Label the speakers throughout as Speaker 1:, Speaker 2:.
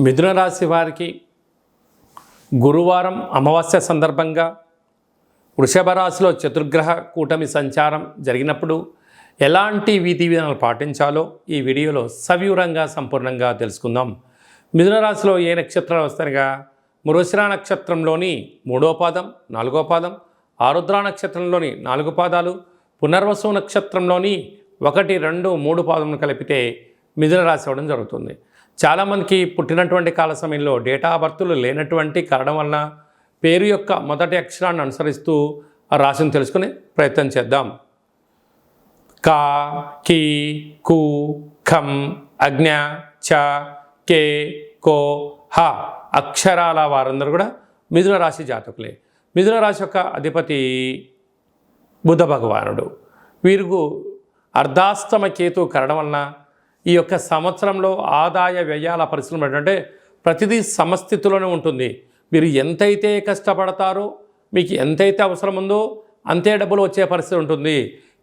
Speaker 1: మిథున రాశి వారికి గురువారం అమావాస్య సందర్భంగా వృషభ రాశిలో చతుర్గ్రహ కూటమి సంచారం జరిగినప్పుడు ఎలాంటి విధి విధానాలు పాటించాలో ఈ వీడియోలో సవివరంగా సంపూర్ణంగా తెలుసుకుందాం. మిథున రాశిలో ఏ నక్షత్రాలు వస్తాయిగా మృగశిర నక్షత్రంలోని 3వ పాదం 4వ పాదం, ఆరుద్ర నక్షత్రంలోని 4 పాదాలు, పునర్వసు నక్షత్రంలోని 1, 2, 3 పాదములు కలిపితే మిథున రాశి అవ్వడం జరుగుతుంది. చాలామందికి పుట్టినటువంటి కాల సమయంలో డేటా ఆఫ్ బర్త్లు లేనటువంటి కారణం వలన పేరు యొక్క మొదటి అక్షరాన్ని అనుసరిస్తూ ఆ రాశిని తెలుసుకునే ప్రయత్నం చేద్దాం. కా, కీ, కు, ఖం, అజ్ఞ, చ, కే, కో, హ అక్షరాల వారందరూ కూడా మిథున రాశి జాతకులే. మిథున రాశి యొక్క అధిపతి బుధ భగవానుడు. వీరికి అర్ధాష్టమ కేతు కారణం వలన ఈ యొక్క సంవత్సరంలో ఆదాయ వ్యయాల పరిస్థితులు ఏంటంటే ప్రతిదీ సమస్థితిలోనే ఉంటుంది. మీరు ఎంతైతే కష్టపడతారో మీకు ఎంతైతే అవసరం ఉందో అంతే డబ్బులు వచ్చే పరిస్థితి ఉంటుంది.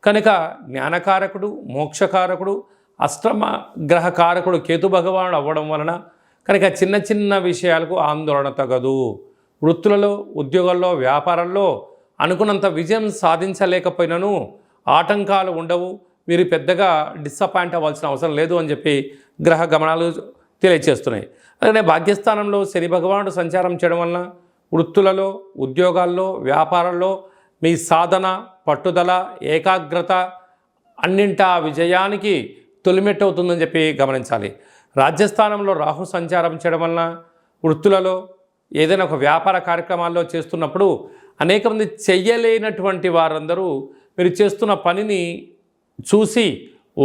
Speaker 1: కనుక జ్ఞానకారకుడు, మోక్షకారకుడు, అష్టమ గ్రహకారకుడు కేతు భగవానుడు అవ్వడం వలన కనుక చిన్న చిన్న విషయాలకు ఆందోళన తగదు. వృత్తులలో, ఉద్యోగాల్లో, వ్యాపారాల్లో అనుకున్నంత విజయం సాధించలేకపోయినను ఆటంకాలు ఉండవు. మీరు పెద్దగా డిసప్పాయింట్ అవ్వాల్సిన అవసరం లేదు అని చెప్పి గ్రహ గమనాలు తెలియచేస్తున్నాయి. అలాగే భాగ్యస్థానంలో శని భగవానుడు సంచారం చేయడం వలన వృత్తులలో, ఉద్యోగాల్లో, వ్యాపారాల్లో మీ సాధన, పట్టుదల, ఏకాగ్రత అన్నింటా విజయానికి తొలిమెట్టు అవుతుందని చెప్పి గమనించాలి. రాజ్యస్థానంలో రాహు సంచారం చేయడం వలన వృత్తులలో ఏదైనా ఒక వ్యాపార కార్యక్రమాల్లో చేస్తున్నప్పుడు అనేక మంది చెయ్యలేనటువంటి వారందరూ మీరు చేస్తున్న పనిని చూసి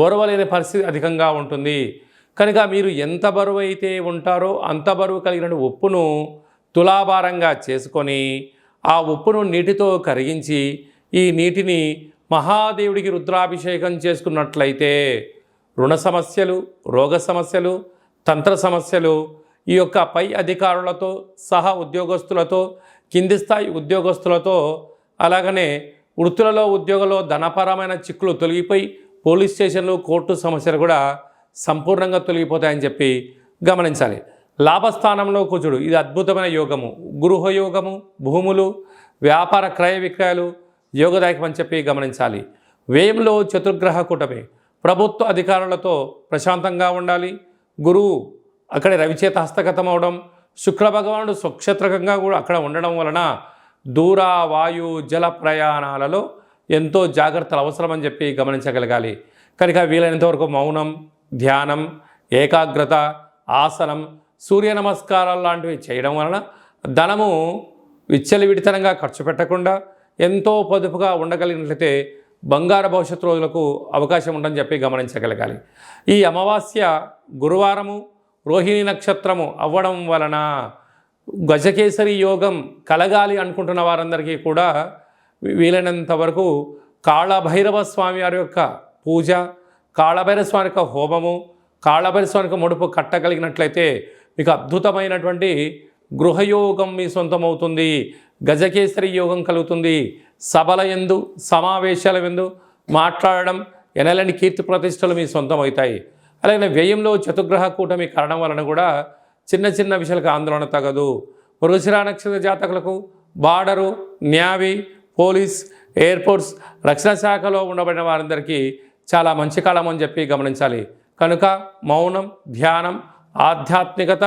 Speaker 1: ఓర్వలేని పరిస్థితి అధికంగా ఉంటుంది. కనుక మీరు ఎంత బరువు అయితే ఉంటారో అంత బరువు కలిగిన ఉప్పును తులాభారంగా చేసుకొని ఆ ఉప్పును నీటితో కరిగించి ఈ నీటిని మహాదేవుడికి రుద్రాభిషేకం చేసుకున్నట్లయితే రుణ సమస్యలు, రోగ సమస్యలు, తంత్ర సమస్యలు, ఈ యొక్క పై అధికారులతో సహా ఉద్యోగస్తులతో, కింది స్థాయి ఉద్యోగస్తులతో, అలాగనే వృత్తులలో, ఉద్యోగంలో ధనపరమైన చిక్కులు తొలగిపోయి పోలీస్ స్టేషన్లు, కోర్టు సమస్యలు కూడా సంపూర్ణంగా తొలగిపోతాయని చెప్పి గమనించాలి. లాభస్థానంలో కుజుడు, ఇది అద్భుతమైన యోగము. గృహయోగము, భూములు, వ్యాపార క్రయ విక్రయాలు యోగదాయకం అని చెప్పి గమనించాలి. వ్యయంలో చతుర్గ్రహ కూటమి, ప్రభుత్వ అధికారులతో ప్రశాంతంగా ఉండాలి. గురువు అక్కడే రవిచేత హస్తగతం అవడం, శుక్ర భగవానుడు స్వక్షేత్రకంగా కూడా అక్కడ ఉండడం వలన దూర, వాయు, జల ప్రయాణాలలో ఎంతో జాగ్రత్తలు అవసరమని చెప్పి గమనించగలగాలి. కనుక వీలైనంతవరకు మౌనం, ధ్యానం, ఏకాగ్రత, ఆసనం, సూర్య నమస్కారాలు లాంటివి చేయడం వలన ధనము విచ్చలవిడితనంగా ఖర్చు పెట్టకుండా ఎంతో పొదుపుగా ఉండగలిగినట్లయితే బంగారు భవిష్యత్తు రోజులకు అవకాశం ఉందని చెప్పి గమనించగలగాలి. ఈ అమావాస్య గురువారము రోహిణి నక్షత్రము అవ్వడం వలన గజకేసరి యోగం కలగాలి అనుకుంటున్న వారందరికీ కూడా వీలైనంత వరకు కాళభైరవ స్వామి వారి యొక్క పూజ, కాళభైరవ స్వామి యొక్క హోమము, కాళభైరవ స్వామి యొక్క ముడుపు కట్టగలిగినట్లయితే మీకు అద్భుతమైనటువంటి గృహయోగం మీ సొంతమవుతుంది. గజకేసరి యోగం కలుగుతుంది. సభల యందు, సమావేశాల యందు మాట్లాడడం, ఎనలేని కీర్తి ప్రతిష్టలు మీ సొంతం అవుతాయి. అలాగే వ్యయంలో చతుర్గ్రహ కూటమి కారణం వలన కూడా చిన్న చిన్న విషయాలకు ఆందోళన తగదు. మృగశిర నక్షత్ర జాతకులకు బార్డరు, న్యావీ, పోలీస్, ఎయిర్పోర్ట్స్, రక్షణ శాఖలో ఉండబడిన వారందరికీ చాలా మంచి కాలం అని చెప్పి గమనించాలి. కనుక మౌనం, ధ్యానం, ఆధ్యాత్మికత,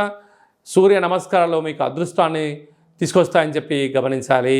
Speaker 1: సూర్య నమస్కారాలు మీకు అదృష్టాన్ని తీసుకొస్తాయని చెప్పి గమనించాలి.